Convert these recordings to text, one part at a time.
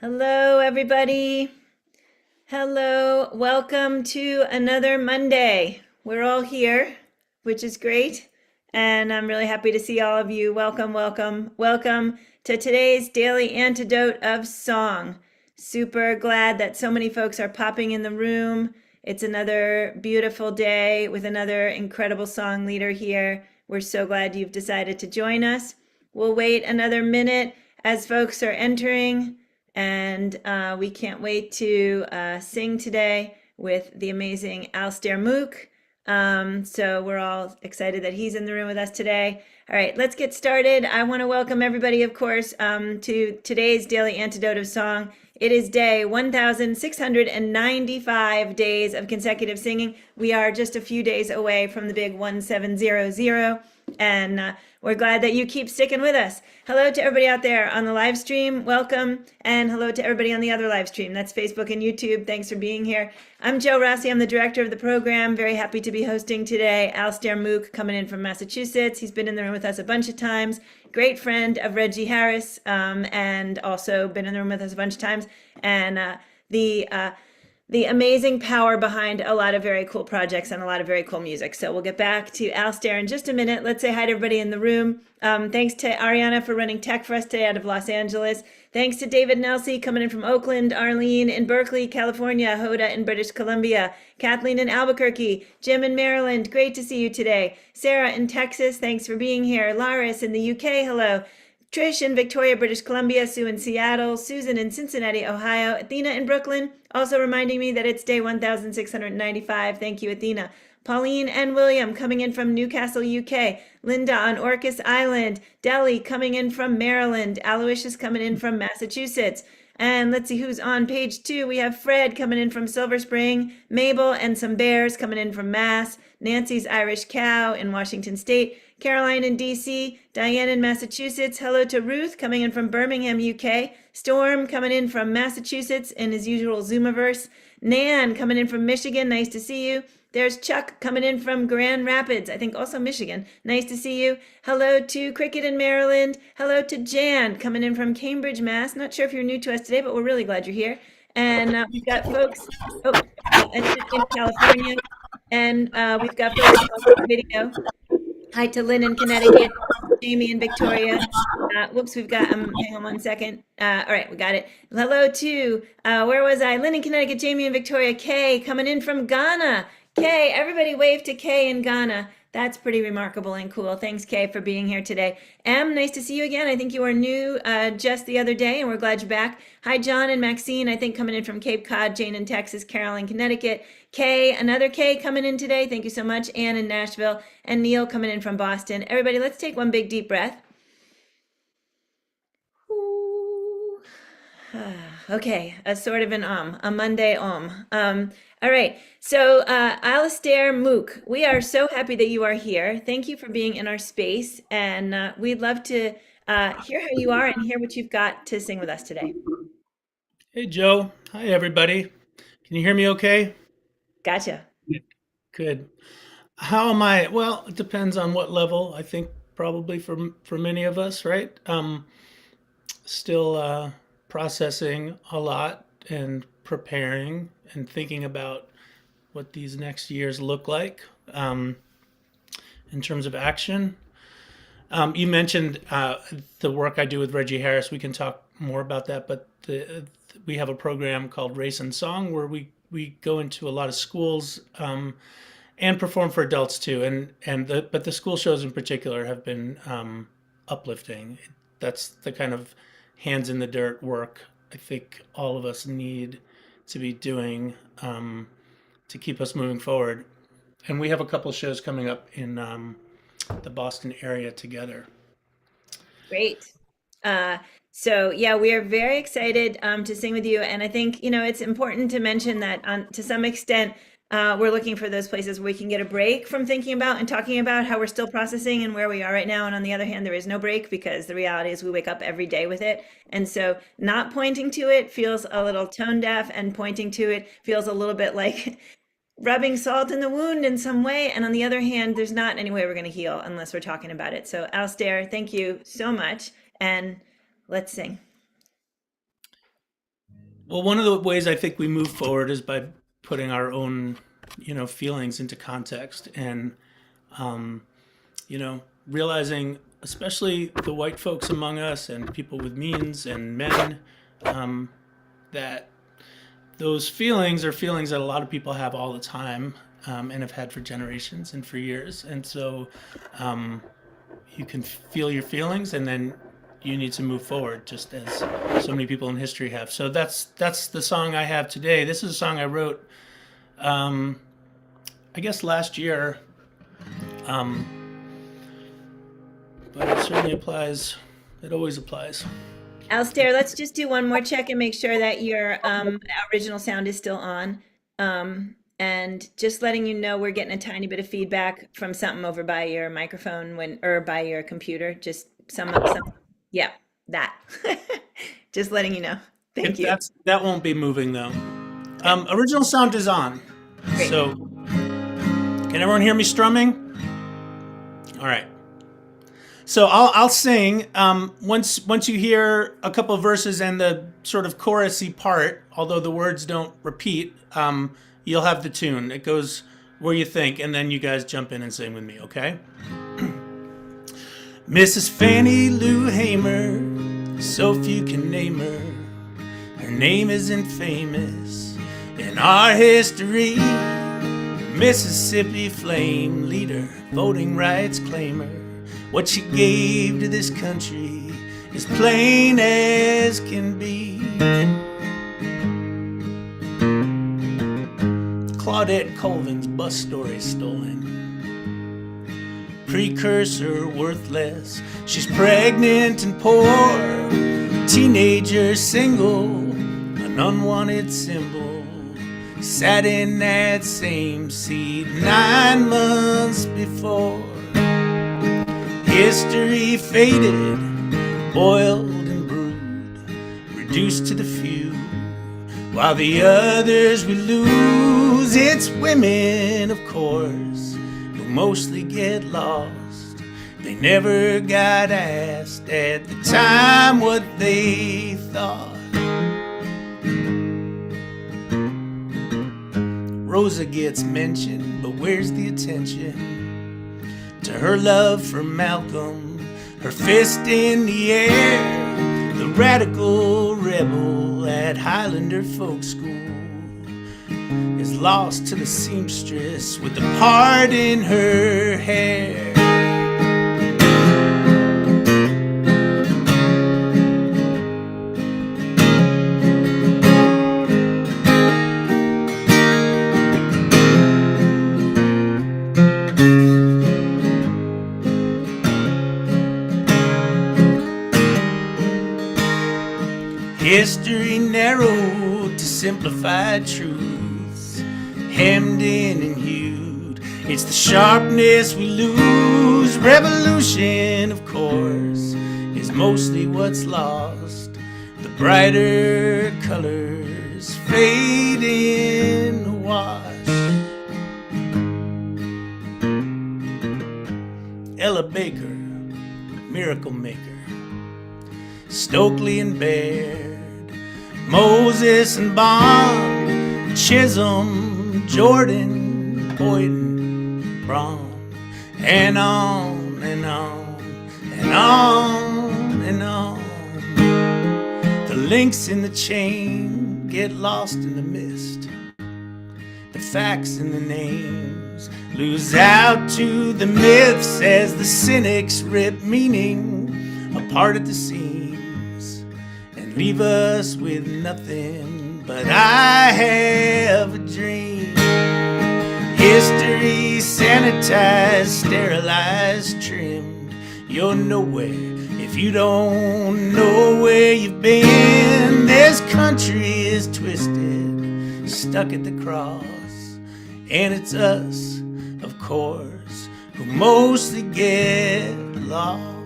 Hello, everybody. Hello. Welcome to another Monday. We're all here, which is great. And I'm really happy to see all of you. Welcome, welcome, welcome to today's daily antidote of song. Super glad that so many folks are popping in the room. It's another beautiful day with another incredible song leader here. We're so glad you've decided to join us. We'll wait another minute as folks are entering. And we can't wait to sing today with the amazing Alastair Moock. So we're all excited that he's in the room with us today. All right, let's get started. I want to welcome everybody, of course, to today's Daily Antidote of Song. It is day 1,695 days of consecutive singing. We are just a few days away from the big 1700, and we're glad that you keep sticking with us. Hello to everybody out there on the live stream. Welcome. And hello to everybody on the other live stream. That's Facebook and YouTube. Thanks for being here. I'm Jo Rossi. I'm the director of the program. Very happy to be hosting today. Alastair Moock coming in from Massachusetts. He's been in the room with us a bunch of times. Great friend of Reggie Harris, and also been in the room with us a bunch of times. And the amazing power behind a lot of very cool projects and a lot of very cool music. So we'll get back to Alastair in just a minute. Let's say hi to everybody in the room. Thanks to Ariana for running tech for us today out of Los Angeles. Thanks to David Nelsey coming in from Oakland, Arlene in Berkeley, California, Hoda in British Columbia, Kathleen in Albuquerque, Jim in Maryland. Great to see you today. Sarah in Texas, thanks for being here. Laris in the UK, hello. Trish in Victoria, British Columbia, Sue in Seattle, Susan in Cincinnati, Ohio, Athena in Brooklyn, also reminding me that it's day 1,695. Thank you, Athena. Pauline and William coming in from Newcastle, UK. Linda on Orcas Island. Delhi coming in from Maryland. Aloysius coming in from Massachusetts. And let's see who's on page 2. We have Fred coming in from Silver Spring, Mabel and some bears coming in from Mass, Nancy's Irish Cow in Washington State, Caroline in DC, Diane in Massachusetts. Hello to Ruth coming in from Birmingham, UK. Storm coming in from Massachusetts in his usual Zoomiverse. Nan coming in from Michigan. Nice to see you. There's Chuck coming in from Grand Rapids, I think also Michigan. Nice to see you. Hello to Cricket in Maryland. Hello to Jan coming in from Cambridge, Mass. Not sure if you're new to us today, but we're really glad you're here. And we've got folks in California. And we've got folks on video. Hi to Lynn in Connecticut, Jamie in Victoria. Whoops, we've got, hang on one second. All right, we got it. Hello to, where was I? Lynn in Connecticut, Jamie in Victoria, Kay coming in from Ghana. Kay, everybody wave to Kay in Ghana. That's pretty remarkable and cool. Thanks, Kay, for being here today. Em, nice to see you again. I think you were new just the other day, and we're glad you're back. Hi, John and Maxine, I think coming in from Cape Cod, Jane in Texas, Carol in Connecticut. Kay, another Kay coming in today. Thank you so much. Ann in Nashville, and Neil coming in from Boston. Everybody, let's take one big deep breath. Ooh. Okay, a sort of a Monday all right, so Alastair Moock, we are so happy that you are here. Thank you for being in our space, and we'd love to hear how you are and hear what you've got to sing with us today. Hey Joe. Hi everybody. Can you hear me okay? Gotcha. Good. How am I? Well, it depends on what level. I think probably for many of us, right? Still processing a lot and preparing and thinking about what these next years look like in terms of action. You mentioned the work I do with Reggie Harris. We can talk more about that, but we have a program called Race and Song where we go into a lot of schools and perform for adults too. But the school shows in particular have been uplifting. That's the kind of hands in the dirt work I think all of us need to be doing to keep us moving forward. And we have a couple shows coming up in the Boston area together. Great. So yeah, we are very excited to sing with you, and I think it's important to mention that to some extent we're looking for those places where we can get a break from thinking about and talking about how we're still processing and where we are right now. And on the other hand, there is no break because the reality is we wake up every day with it, and so not pointing to it feels a little tone deaf, and pointing to it feels a little bit like rubbing salt in the wound in some way. And on the other hand, there's not any way we're going to heal unless we're talking about it. So Alastair, thank you so much. And let's sing. Well, one of the ways I think we move forward is by putting our own, feelings into context and, um, realizing, especially the white folks among us and people with means and men, um, that those feelings are feelings that a lot of people have all the time, and have had for generations and for years. And so um, you can feel your feelings, and then you need to move forward, just as so many people in history have. So that's the song I have today. This is a song I wrote, um, I guess, last year, um, but it certainly applies. It always applies. Alastair, let's just do one more check and make sure that your original sound is still on. And just letting you know, we're getting a tiny bit of feedback from something over by your microphone or by your computer. Just yeah, that. Just letting you know. Thank If you. that won't be moving though. Okay, Original sound is on. great. So can everyone hear me strumming? All right. So I'll sing. Once you hear a couple of verses and the sort of chorusy part, although the words don't repeat, you'll have the tune. It goes where you think, and then you guys jump in and sing with me, okay? Mrs. Fannie Lou Hamer, so few can name her. Her name isn't famous in our history. Mississippi flame leader, voting rights claimer. What she gave to this country is plain as can be. Claudette Colvin's bus story stolen. Precursor worthless. She's pregnant and poor. Teenager single, an unwanted symbol. Sat in that same seat 9 months before. History faded, boiled and brewed, reduced to the few, while the others we lose. It's women, of course, who mostly get lost. They never got asked at the time what they thought. Rosa gets mentioned, but where's the attention to her love for Malcolm, her fist in the air, the radical rebel at Highlander Folk School is lost to the seamstress with the part in her hair. History narrowed to simplified truths, hemmed in and hued. It's the sharpness we lose. Revolution, of course, is mostly what's lost. The brighter colors fade in the wash. Ella Baker, miracle maker. Stokely and Baird, Moses and Bond, Chisholm, Jordan, Boyden, Braun, and on and on and on and on. The links in the chain get lost in the mist. The facts and the names lose out to the myths as the cynics rip meaning apart at the seams and leave us with nothing but I have a dream. History sanitized, sterilized, trimmed. You're nowhere if you don't know where you've been. This country is twisted, stuck at the cross, and it's us, of course, who mostly get lost.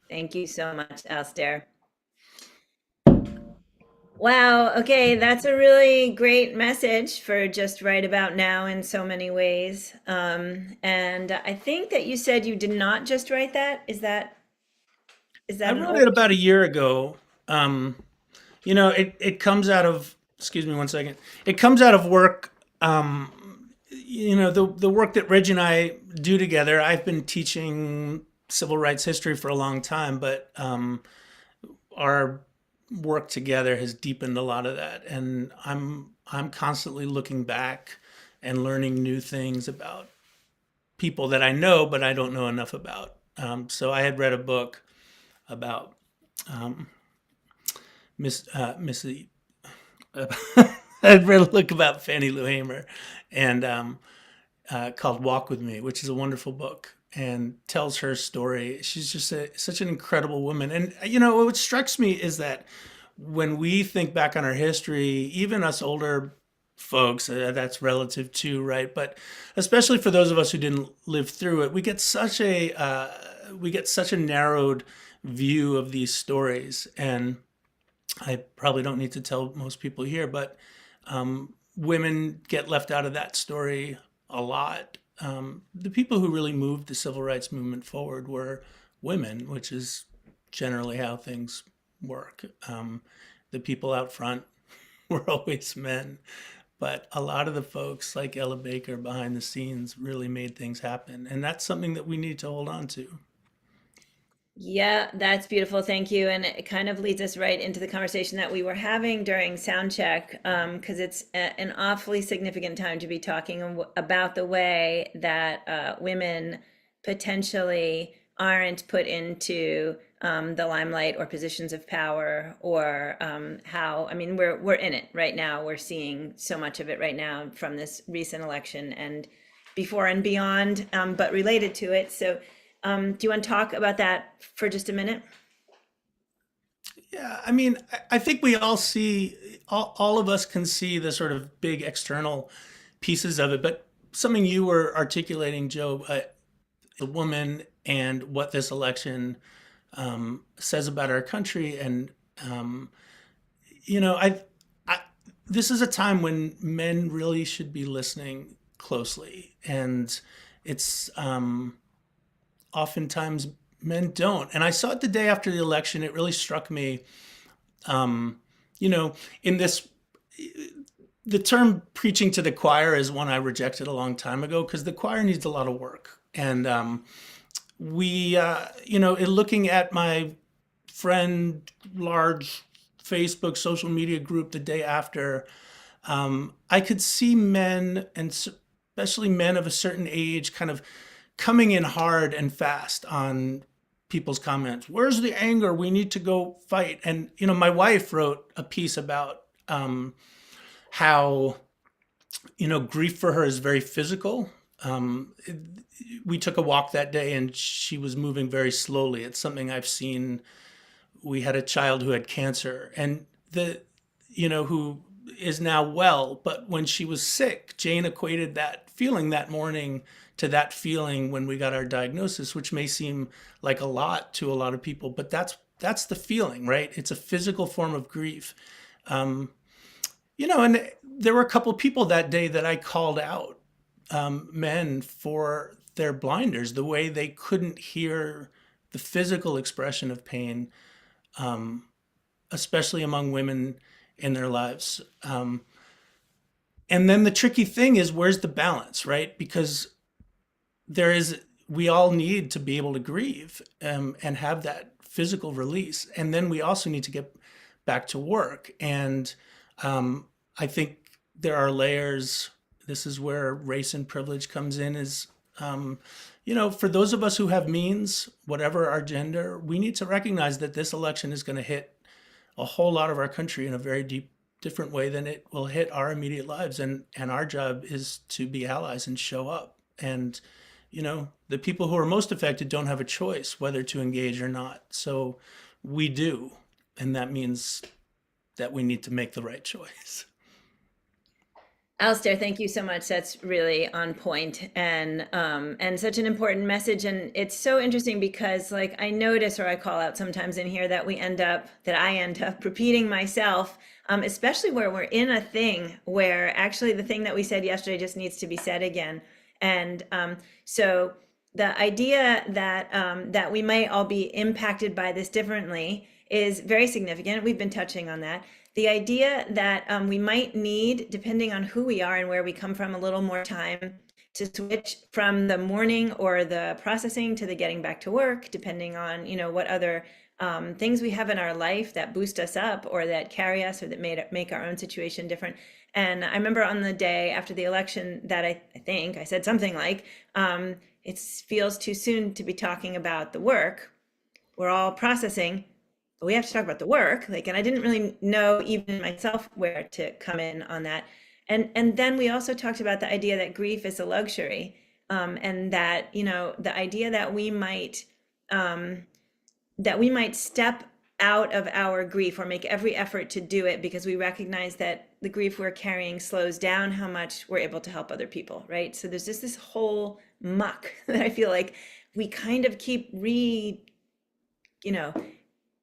Thank you so much, Alastair. Wow. Okay, that's a really great message for just right about now in so many ways. And I think that you said you did not just write that. Is that I an wrote it old? about a year ago. Um, it comes out of, excuse me one second. It comes out of work. The work that Reggie and I do together. I've been teaching civil rights history for a long time, but our work together has deepened a lot of that, and I'm constantly looking back and learning new things about people that I know but I don't know enough about. So I had read a book about um, Missy. I'd read a book about Fannie Lou Hamer, and called "Walk with Me," which is a wonderful book and tells her story. She's just such an incredible woman, and what strikes me is that when we think back on our history, even us older folks, that's relative too, right? But especially for those of us who didn't live through it, we get such a narrowed view of these stories. And I probably don't need to tell most people here, but women get left out of that story a lot. The people who really moved the civil rights movement forward were women, which is generally how things work. The people out front were always men, but a lot of the folks like Ella Baker behind the scenes really made things happen. And that's something that we need to hold on to. Yeah, that's beautiful. Thank you. And it kind of leads us right into the conversation that we were having during sound check, because it's an awfully significant time to be talking about the way that women potentially aren't put into the limelight or positions of power, or how, I mean, we're in it right now. We're seeing so much of it right now from this recent election and before and beyond, but related to it. So do you want to talk about that for just a minute? Yeah, I mean, I think we all see, all of us can see the sort of big external pieces of it, but something you were articulating, Joe, the woman and what this election says about our country. And, um, you know, I, this is a time when men really should be listening closely. And it's oftentimes men don't. And I saw it the day after the election. It really struck me, um, you know, in this, the term preaching to the choir is one I rejected a long time ago because the choir needs a lot of work. And in looking at my friend, large Facebook social media group the day after, I could see men, and especially men of a certain age, kind of coming in hard and fast on people's comments. Where's the anger? We need to go fight. And my wife wrote a piece about how grief for her is very physical. We took a walk that day, and she was moving very slowly. It's something I've seen. We had a child who had cancer, and who is now well. But when she was sick, Jane equated that feeling that morning to that feeling when we got our diagnosis, which may seem like a lot to a lot of people, but that's the feeling, right? It's a physical form of grief. And there were a couple of people that day that I called out, men, for their blinders, the way they couldn't hear the physical expression of pain, especially among women in their lives. And then the tricky thing is, where's the balance, right? Because we all need to be able to grieve, and have that physical release. And then we also need to get back to work. And I think there are layers. This is where race and privilege comes in, is, for those of us who have means, whatever our gender, we need to recognize that this election is going to hit a whole lot of our country in a very different way than it will hit our immediate lives. And our job is to be allies and show up. And, the people who are most affected don't have a choice whether to engage or not. So we do. And that means that we need to make the right choice. Alistair, thank you so much. That's really on point and such an important message. And it's so interesting because like I notice or I call out sometimes in here that I end up repeating myself, especially where we're in a thing where actually the thing that we said yesterday just needs to be said again. And so the idea that we might all be impacted by this differently is very significant. We've been touching on that. The idea that we might need, depending on who we are and where we come from, a little more time to switch from the morning or the processing to the getting back to work, depending on, what other things we have in our life that boost us up or that carry us or that make our own situation different. And I remember on the day after the election that I think I said something like, it feels too soon to be talking about the work. We're all processing, but we have to talk about the work. Like, and I didn't really know even myself where to come in on that. And then we also talked about the idea that grief is a luxury, and that the idea that we might step out of our grief or make every effort to do it because we recognize that the grief we're carrying slows down how much we're able to help other people, right? So there's just this whole muck that I feel like we kind of keep you know,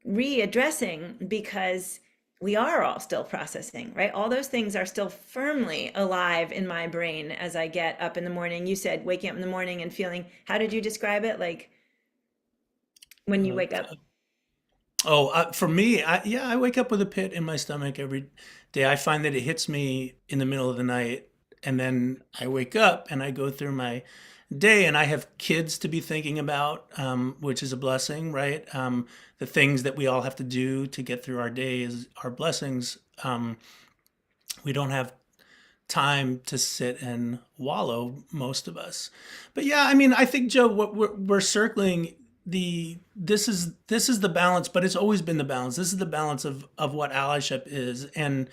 readdressing because we are all still processing, right? All those things are still firmly alive in my brain as I get up in the morning. You said waking up in the morning and feeling, how did you describe it? Like when you Uh, wake up? for me, I wake up with a pit in my stomach every day. I find that it hits me in the middle of the night, and then I wake up and I go through my day, and I have kids to be thinking about, which is a blessing, right? The things that we all have to do to get through our days are blessings. We don't have time to sit and wallow, most of us. But yeah, I mean, I think, Joe, what we're circling this is the balance, but it's always been the balance. This is the balance of what allyship is, and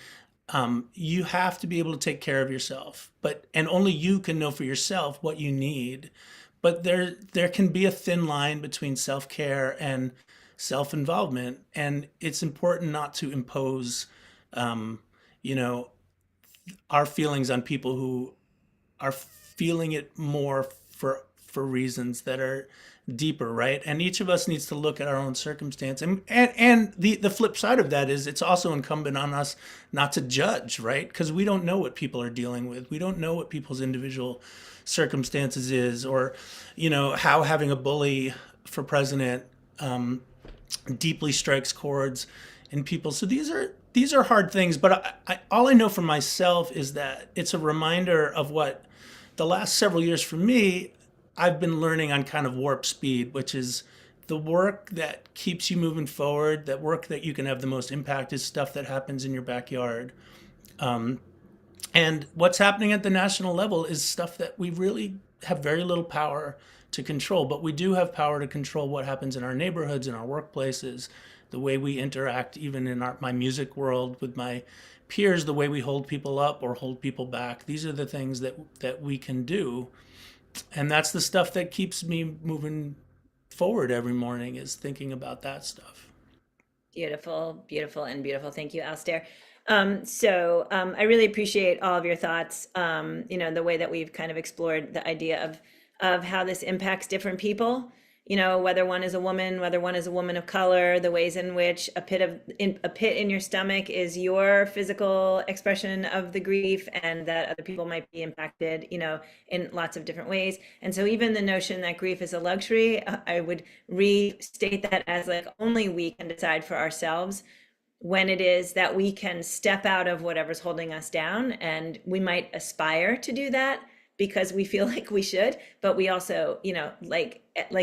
you have to be able to take care of yourself, but and only you can know for yourself what you need. But there can be a thin line between self care and self involvement, and it's important not to impose, you know, our feelings on people who are feeling it more for reasons that are deeper, right? And each of us needs to look at our own circumstance. And the flip side of that is it's also incumbent on us not to judge, right? Because we don't know what people are dealing with. We don't know what people's individual circumstances is, or how having a bully for president deeply strikes chords in people. So these are hard things, but all I know for myself is that it's a reminder of what the last several years for me I've been learning on kind of warp speed, which is the work that keeps you moving forward. That work that you can have the most impact is stuff that happens in your backyard. And what's happening at the national level is stuff that we really have very little power to control, but we do have power to control what happens in our neighborhoods, in our workplaces, the way we interact, even in my music world with my peers, the way we hold people up or hold people back. These are the things that we can do, and that's the stuff that keeps me moving forward every morning, is thinking about that stuff. Beautiful, beautiful, and beautiful. Thank you, Alistair. I really appreciate all of your thoughts. The way that we've kind of explored the idea of how this impacts different people. Whether one is a woman, whether one is a woman of color, the ways in which a pit in your stomach is your physical expression of the grief, and that other people might be impacted, in lots of different ways. And so even the notion that grief is a luxury, I would restate that as like only we can decide for ourselves when it is that we can step out of whatever's holding us down, and we might aspire to do that because we feel like we should, but we also, like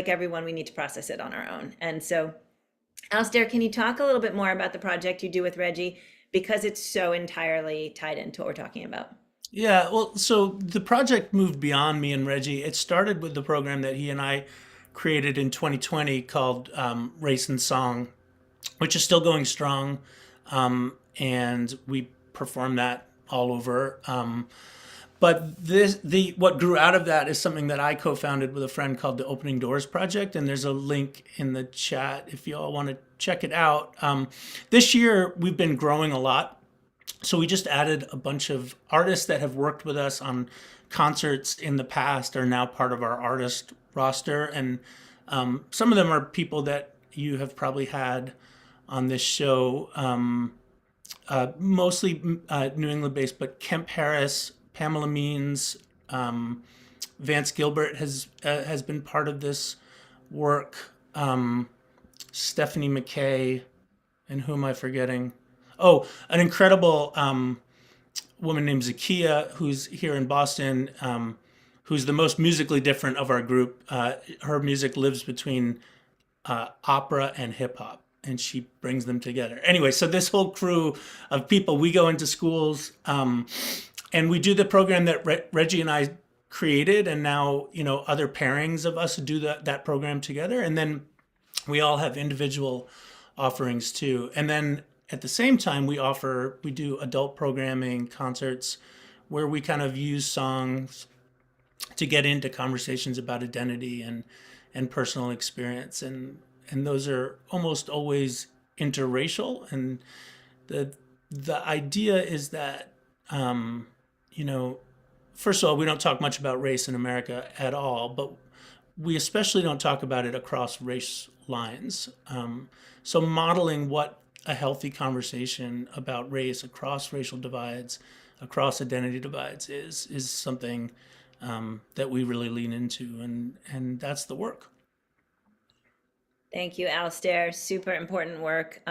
everyone, we need to process it on our own. And so, Alistair, can you talk a little bit more about the project you do with Reggie, because it's so entirely tied into what we're talking about? Yeah, well, so the project moved beyond me and Reggie. It started with the program that he and I created in 2020 called Race and Song, which is still going strong, and we perform that all over. But the what grew out of that is something that I co-founded with a friend called the Opening Doors Project, and there's a link in the chat if you all want to check it out. This year we've been growing a lot. So we just added a bunch of artists that have worked with us on concerts in the past are now part of our artist roster, and some of them are people that you have probably had on this show, mostly New England based, but Kemp Harris, Pamela Means, Vance Gilbert has been part of this work. Stephanie McKay, and who am I forgetting? Oh, an incredible woman named Zakia, who's here in Boston, who's the most musically different of our group. Her music lives between opera and hip hop, and she brings them together. Anyway, so this whole crew of people, we go into schools, and we do the program that Reggie and I created, and now other pairings of us do that program together, and then we all have individual offerings too. And then at the same time, we do adult programming, concerts, where we kind of use songs to get into conversations about identity and personal experience, and those are almost always interracial. And the idea is that you know first of all, we don't talk much about race in America at all, but we especially don't talk about it across race lines. So modeling what a healthy conversation about race across racial divides, across identity divides is something that we really lean into, and that's the work. Thank you, Alastair. Super important work,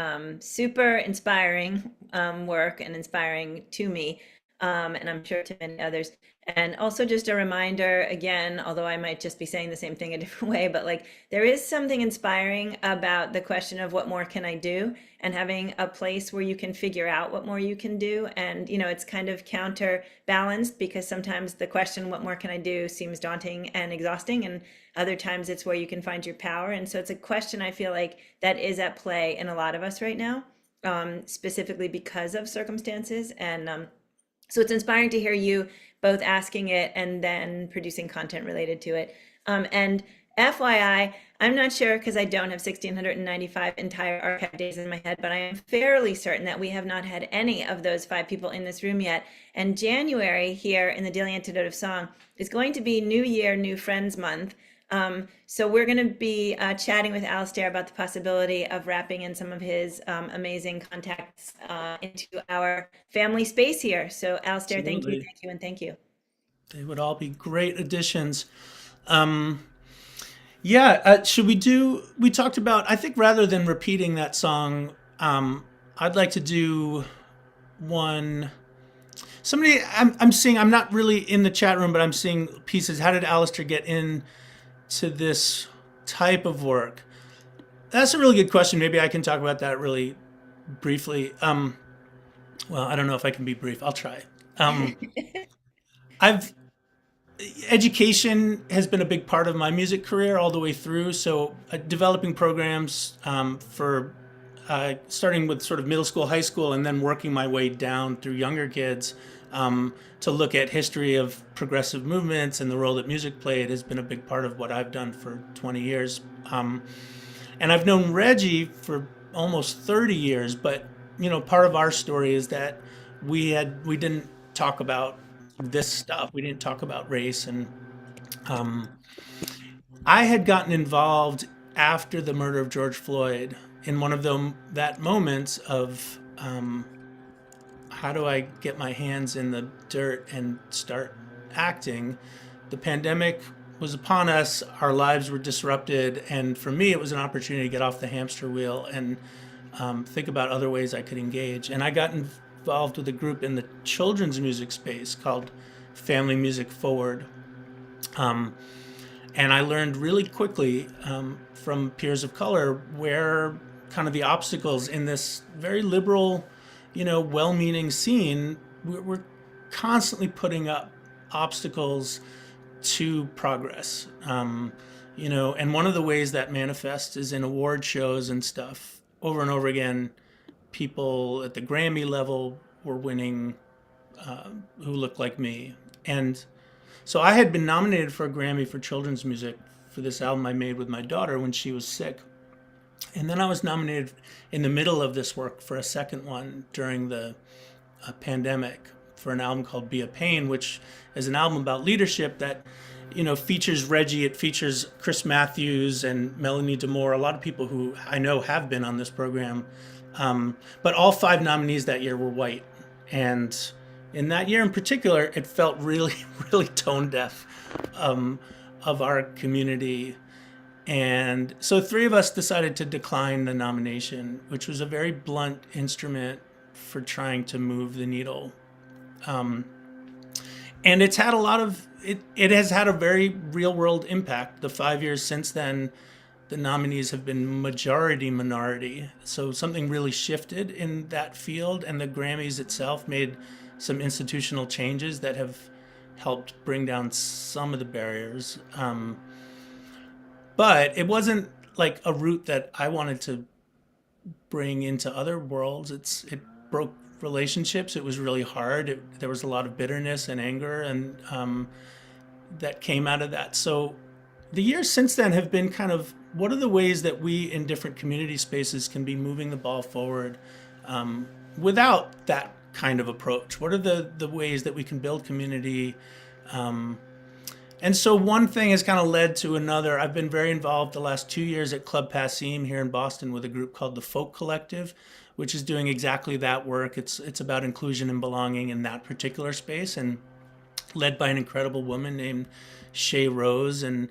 super inspiring work, and inspiring to me, and I'm sure to many others. And also, just a reminder again, although I might just be saying the same thing a different way, but like there is something inspiring about the question of what more can I do, and having a place where you can figure out what more you can do. And, it's kind of counterbalanced because sometimes the question, what more can I do, seems daunting and exhausting. And other times it's where you can find your power. And so it's a question I feel like that is at play in a lot of us right now, specifically because of circumstances. And so it's inspiring to hear you both asking it and then producing content related to it. And FYI, I'm not sure because I don't have 1,695 entire archive days in my head, but I am fairly certain that we have not had any of those 5 people in this room yet. And January here in the Daily Antidote of Song is going to be New Year, New Friends Month. So we're going to be chatting with Alastair about the possibility of wrapping in some of his amazing contacts into our family space here. So Alastair, Absolutely. thank you, and thank you. They would all be great additions. Yeah, should we do? We talked about. I think rather than repeating that song, I'd like to do one. Somebody, I'm seeing. I'm not really in the chat room, but I'm seeing pieces. How did Alistair get into this type of work? That's a really good question. Maybe I can talk about that really briefly. Well, I don't know if I can be brief. I'll try. Um, I've Education has been a big part of my music career all the way through. So developing programs for starting with sort of middle school, high school, and then working my way down through younger kids to look at history of progressive movements and the role that music played has been a big part of what I've done for 20 years. And I've known Reggie for almost 30 years, but part of our story is that we didn't talk about this stuff. We didn't talk about race, and um, I had gotten involved after the murder of George Floyd in one of that moments of how do I get my hands in the dirt and start acting. The pandemic was upon us, our lives were disrupted, and for me, it was an opportunity to get off the hamster wheel and think about other ways I could engage. And I got involved with a group in the children's music space called Family Music Forward. Um, and I learned really quickly from peers of color where kind of the obstacles in this very liberal, well-meaning scene, we're constantly putting up obstacles to progress. And one of the ways that manifests is in award shows and stuff. Over and over again, people at the Grammy level were winning who looked like me. And so I had been nominated for a Grammy for children's music for this album I made with my daughter when she was sick. And then I was nominated in the middle of this work for a second one during the pandemic for an album called Be a Pain, which is an album about leadership that, features Reggie. It features Chris Matthews and Melanie DeMore, a lot of people who I know have been on this program. But all 5 nominees that year were white. And in that year in particular, it felt really, really tone deaf of our community. And so 3 of us decided to decline the nomination, which was a very blunt instrument for trying to move the needle. And it's had a lot of, it has had a very real world impact. The 5 years since then, the nominees have been majority minority. So something really shifted in that field, and the Grammys itself made some institutional changes that have helped bring down some of the barriers. But it wasn't like a route that I wanted to bring into other worlds. It broke relationships. It was really hard. There was a lot of bitterness and anger, and that came out of that. So the years since then have been kind of, what are the ways that we in different community spaces can be moving the ball forward without that kind of approach? What are the ways that we can build community? And so one thing has kind of led to another. I've been very involved the last 2 years at Club Passim here in Boston with a group called the Folk Collective, which is doing exactly that work. It's about inclusion and belonging in that particular space, and led by an incredible woman named Shay Rose. And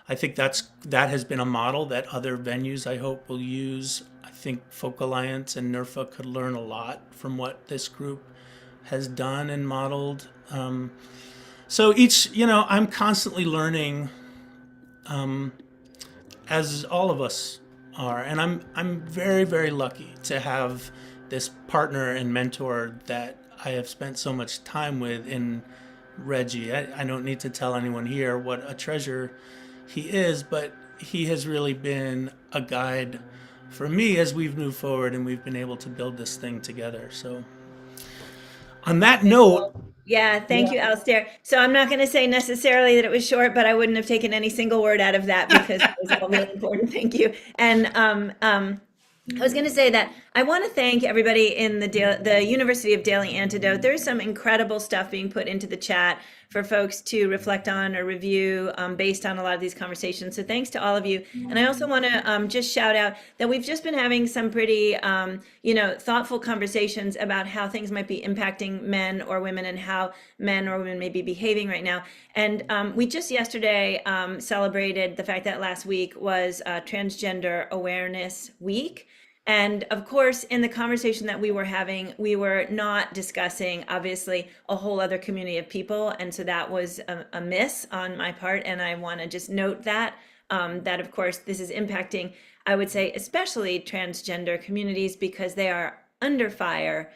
I think that has been a model that other venues, I hope, will use. I think Folk Alliance and NERFA could learn a lot from what this group has done and modeled. So I'm constantly learning, as all of us are, and I'm very, very lucky to have this partner and mentor that I have spent so much time with in Reggie. I don't need to tell anyone here what a treasure he is, but he has really been a guide for me as we've moved forward and we've been able to build this thing together. So on that note, yeah, thank you, Alastair. So I'm not going to say necessarily that it was short, but I wouldn't have taken any single word out of that because it was all really important. Thank you. And I was going to say that I want to thank everybody in the University of Daily Antidote. There's some incredible stuff being put into the chat for folks to reflect on or review based on a lot of these conversations. So thanks to all of you. And I also want to just shout out that we've just been having some pretty, thoughtful conversations about how things might be impacting men or women and how men or women may be behaving right now. And we just yesterday celebrated the fact that last week was Transgender Awareness Week. And of course, in the conversation that we were having, we were not discussing, obviously, a whole other community of people. And so that was a miss on my part. And I want to just note that, of course, this is impacting, I would say, especially transgender communities, because they are under fire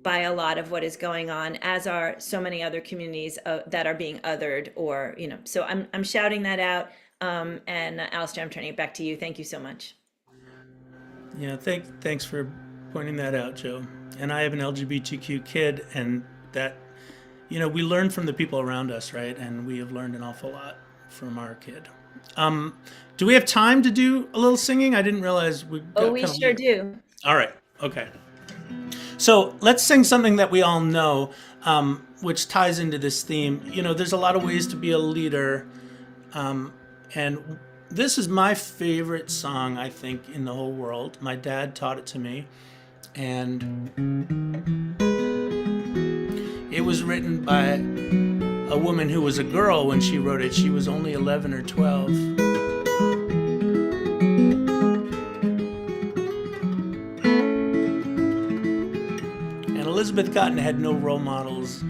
by a lot of what is going on, as are so many other communities that are being othered, or, so I'm shouting that out. And Alastair, I'm turning it back to you. Thank you so much. Yeah, thanks for pointing that out, Joe. And I have an LGBTQ kid, and that, we learn from the people around us, right? And we have learned an awful lot from our kid. Do we have time to do a little singing? I didn't realize we got Oh, we sure do. All right, okay. So let's sing something that we all know, which ties into this theme. There's a lot of ways to be a leader, and this is my favorite song, I think, in the whole world. My dad taught it to me, and it was written by a woman who was a girl when she wrote it. She was only 11 or 12. And Elizabeth Cotten had no role models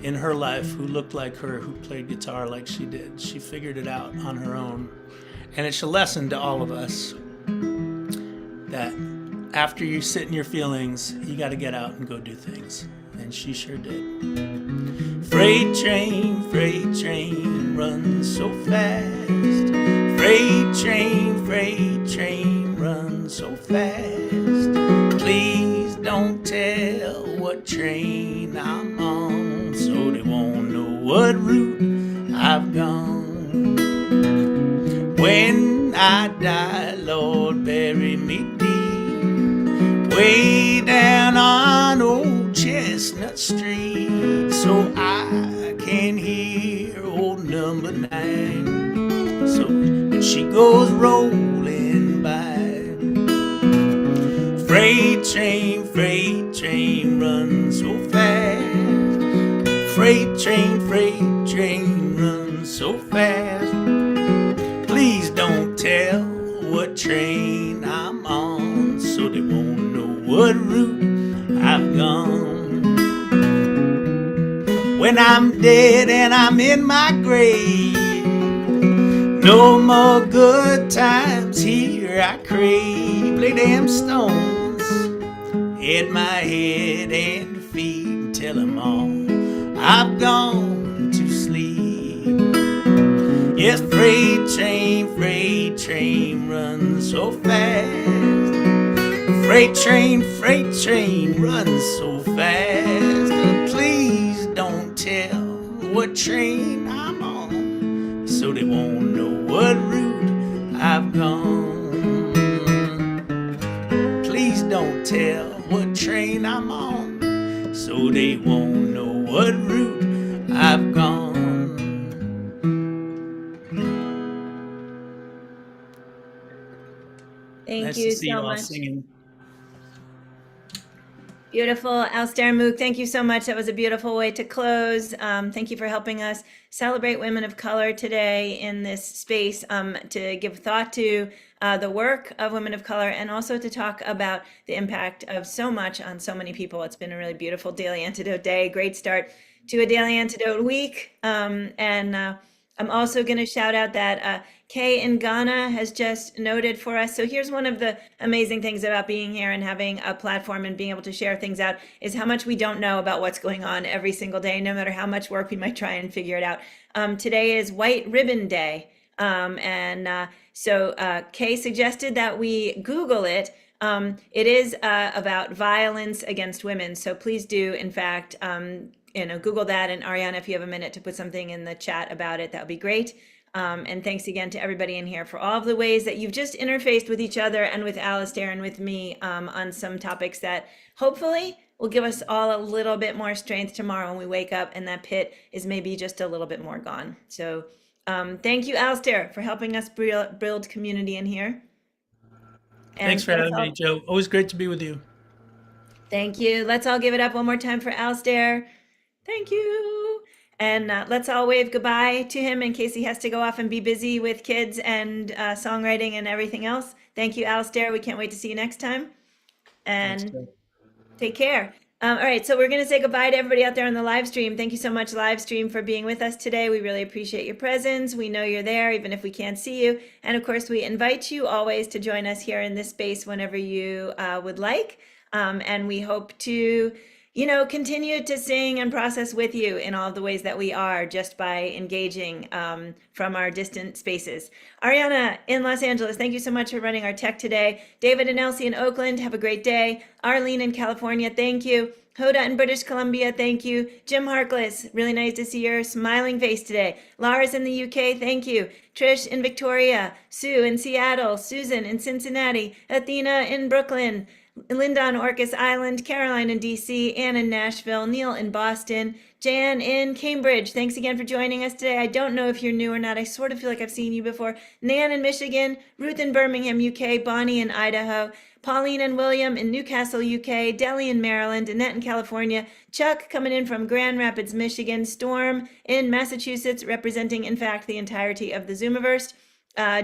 in her life who looked like her, who played guitar like she did. She figured it out on her own. And it's a lesson to all of us that after you sit in your feelings, you got to get out and go do things. And she sure did. Freight train, runs so fast. Freight train, runs so fast. Please don't tell what train I'm on, so they won't know what route I've gone. When I die, Lord, bury me deep, way down on old Chestnut street so I can hear old number 9. So when she goes rolling by, freight train runs so fast. Freight train runs so fast. Please don't tell what train I'm on, so they won't know what route I've gone. When I'm dead and I'm in my grave, no more good times here I crave. Lay them stones at my head and feet and tell them all I've gone to sleep. Yes, freight train runs so fast. Freight train runs so fast. Please don't tell what train I'm on, so they won't know what route I've gone. Please don't tell what train I'm on, so they won't know what route I've gone. Thank Nice you to see you so all much. singing. Beautiful. Alastair Moock, thank you so much. That was a beautiful way to close. Thank you for helping us celebrate women of color today in this space, to give thought to the work of women of color and also to talk about the impact of so much on so many people. It's been a really beautiful Daily Antidote day. Great start to a Daily Antidote week. I'm also going to shout out that Kay in Ghana has just noted for us. So here's one of the amazing things about being here and having a platform and being able to share things out is how much we don't know about what's going on every single day, no matter how much work we might try and figure it out. Today is White Ribbon Day. So Kay suggested that we Google it. It is about violence against women. So please do, in fact, Google that. And Ariana, if you have a minute to put something in the chat about it, that would be great. And thanks again to everybody in here for all of the ways that you've just interfaced with each other and with Alastair and with me on some topics that hopefully will give us all a little bit more strength tomorrow when we wake up and that pit is maybe just a little bit more gone. So thank you, Alastair, for helping us build community in here. And Thanks for having me, Joe. Always great to be with you. Thank you. Let's all give it up one more time for Alastair. Thank you. And let's all wave goodbye to him in case he has to go off and be busy with kids and songwriting and everything else. Thank you, Alastair. We can't wait to see you next time. And Thanks, Joe. take care. All right, so we're going to say goodbye to everybody out there on the live stream. Thank you so much, live stream, for being with us today. We really appreciate your presence. We know you're there, even if we can't see you. And of course, we invite you always to join us here in this space whenever you would like. And we hope to continue to sing and process with you in all of the ways that we are just by engaging from our distant spaces. Ariana in Los Angeles, thank you so much for running our tech today. David and Elsie in Oakland, have a great day. Arlene in California, thank you. Hoda in British Columbia, thank you. Jim Harkless, really nice to see your smiling face today. Lars in the UK, thank you. Trish in Victoria, Sue in Seattle, Susan in Cincinnati, Athena in Brooklyn, Linda on Orcas Island, Caroline in DC, Ann in Nashville, Neil in Boston, Jan in Cambridge. Thanks again for joining us today. I don't know if you're new or not. I sort of feel like I've seen you before. Nan in Michigan, Ruth in Birmingham, UK, Bonnie in Idaho, Pauline and William in Newcastle, UK, Delhi in Maryland, Annette in California, Chuck coming in from Grand Rapids, Michigan, Storm in Massachusetts, representing, in fact, the entirety of the Zoomiverse,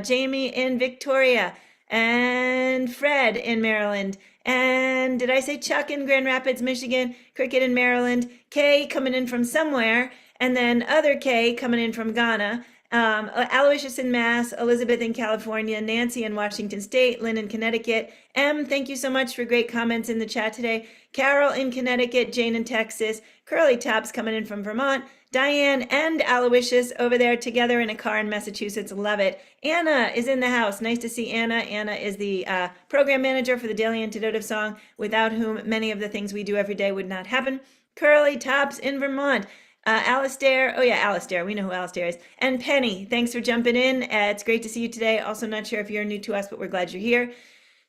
Jamie in Victoria, and Fred in Maryland. And did I say Chuck in Grand Rapids, Michigan, Cricket in Maryland, Kay coming in from somewhere, and then other Kay coming in from Ghana, Aloysius in Mass, Elizabeth in California, Nancy in Washington State, Lynn in Connecticut, M, thank you so much for great comments in the chat today, Carol in Connecticut, Jane in Texas, Curly Tops coming in from Vermont, Diane and Aloysius over there together in a car in Massachusetts. Love it. Anna is in the house. Nice to see Anna. Anna is the program manager for the Daily Antidote Song, without whom many of the things we do every day would not happen. Curly Tops in Vermont. Alastair. Oh, yeah, Alastair. We know who Alastair is. And Penny, thanks for jumping in. It's great to see you today. Also, not sure if you're new to us, but we're glad you're here.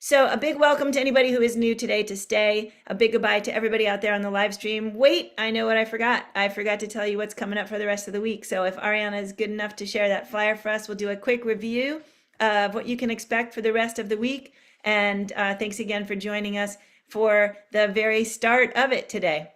So a big welcome to anybody who is new today to stay. A big goodbye to everybody out there on the live stream. Wait, I know what I forgot. I forgot to tell you what's coming up for the rest of the week. So if Ariana is good enough to share that flyer for us, we'll do a quick review of what you can expect for the rest of the week. And thanks again for joining us for the very start of it today.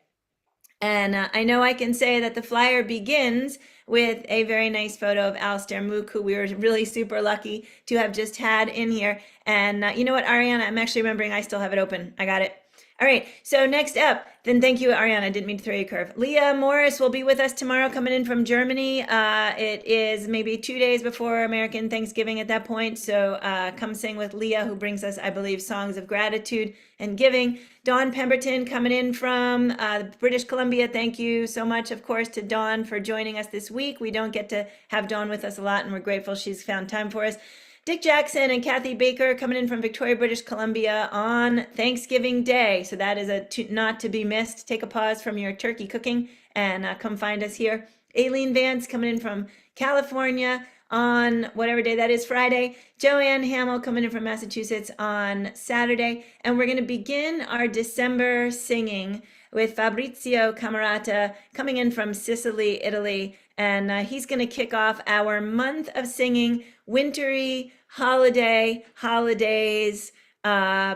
And I know I can say that the flyer begins with a very nice photo of Alastair Moock, who we were really super lucky to have just had in here. And you know what, Ariana, I'm actually remembering I still have it open. I got it. All right, so next up, then thank you, Ariana. I didn't mean to throw you a curve. Leah Morris will be with us tomorrow, coming in from Germany. It is maybe 2 days before American Thanksgiving at that point. So come sing with Leah, who brings us, I believe, songs of gratitude and giving. Dawn Pemberton coming in from British Columbia. Thank you so much, of course, to Dawn for joining us this week. We don't get to have Dawn with us a lot, and we're grateful she's found time for us. Dick Jackson and Kathy Baker coming in from Victoria, British Columbia on Thanksgiving Day. So that is not to be missed. Take a pause from your turkey cooking and come find us here. Aileen Vance coming in from California on whatever day that is, Friday. Joanne Hamill coming in from Massachusetts on Saturday. And we're going to begin our December singing with Fabrizio Camerata coming in from Sicily, Italy. And he's going to kick off our month of singing wintry, holidays,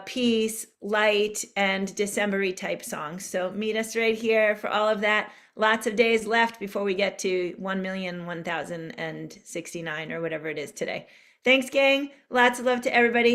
peace, light, and December-y type songs. So meet us right here for all of that. Lots of days left before we get to 1,001,069 or whatever it is today. Thanks, gang. Lots of love to everybody.